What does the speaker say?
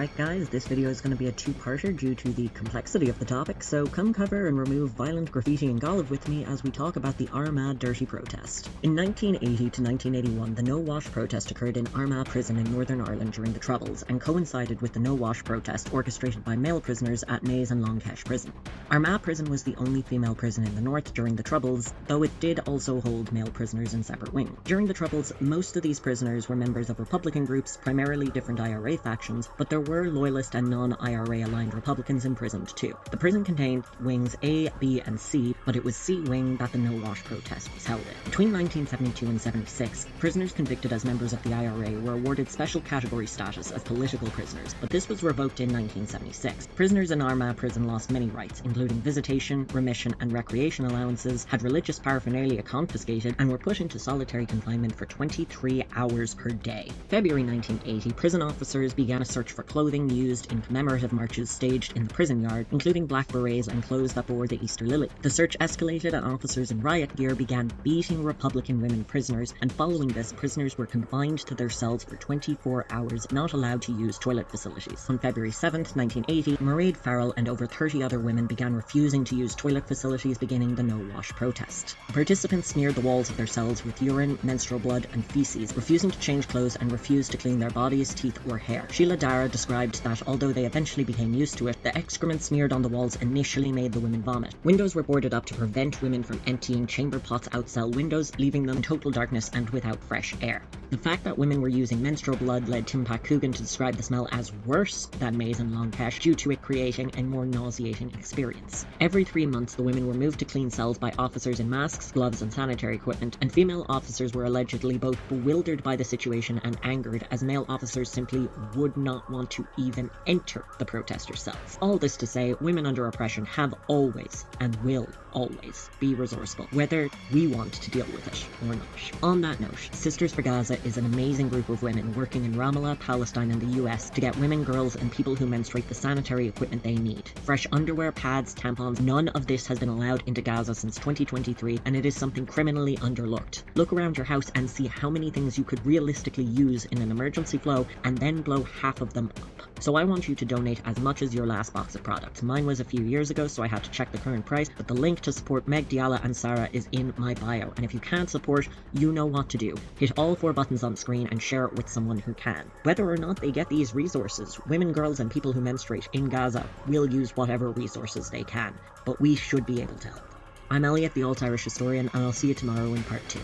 Alright guys, this video is going to be a two-parter due to the complexity of the topic, so come cover and remove violent graffiti and golf with me as we talk about the Armagh Dirty Protest. In 1980 to 1981, the No-Wash Protest occurred in Armagh Prison in Northern Ireland during the Troubles, and coincided with the No-Wash Protest orchestrated by male prisoners at Maze and Long Kesh Prison. Armagh Prison was the only female prison in the north during the Troubles, though it did also hold male prisoners in separate wings. During the Troubles, most of these prisoners were members of Republican groups, primarily different IRA factions, but there were loyalist and non-IRA aligned Republicans imprisoned too. The prison contained wings A, B, and C, but it was C wing that the No-Wash Protest was held in. Between 1972 and 76, prisoners convicted as members of the IRA were awarded special category status as political prisoners, but this was revoked in 1976. Prisoners in Armagh Prison lost many rights, including visitation, remission, and recreation allowances, had religious paraphernalia confiscated, and were put into solitary confinement for 23 hours per day. February 1980, prison officers began a search for clothing used in commemorative marches staged in the prison yard, including black berets and clothes that bore the Easter lily. The search escalated and officers in riot gear began beating Republican women prisoners, and following this, prisoners were confined to their cells for 24 hours, not allowed to use toilet facilities. On February 7th, 1980, Mairead Farrell and over 30 other women began refusing to use toilet facilities, beginning the No-Wash Protest. Participants smeared the walls of their cells with urine, menstrual blood, and feces, refusing to change clothes and refused to clean their bodies, teeth, or hair. Sheila Dara described that although they eventually became used to it, the excrement smeared on the walls initially made the women vomit. Windows were boarded up to prevent women from emptying chamber pots out cell windows, leaving them in total darkness and without fresh air. The fact that women were using menstrual blood led Tim Coogan to describe the smell as worse than Maze and Long Kesh, due to it creating a more nauseating experience. Every 3 months, the women were moved to clean cells by officers in masks, gloves, and sanitary equipment, and female officers were allegedly both bewildered by the situation and angered, as male officers simply would not want to even enter the protesters' cells. All this to say, women under oppression have always and will always be resourceful, whether we want to deal with it or not. On that note, Sisters for Gaza is an amazing group of women working in Ramallah, Palestine, and the US to get women, girls, and people who menstruate the sanitary equipment they need. Fresh underwear, pads, tampons, none of this has been allowed into Gaza since 2023, and it is something criminally underlooked. Look around your house and see how many things you could realistically use in an emergency flow, and then blow half of them up. So I want you to donate as much as your last box of products. Mine was a few years ago, so I had to check the current price, but the link to support Meg, Diala, and Sarah is in my bio, and if you can't support, you know what to do. Hit all 4 buttons on screen and share it with someone who can. Whether or not they get these resources, women, girls, and people who menstruate in Gaza will use whatever resources they can, but we should be able to help. I'm Elliot, the Alt-Irish historian, and I'll see you tomorrow in part 2.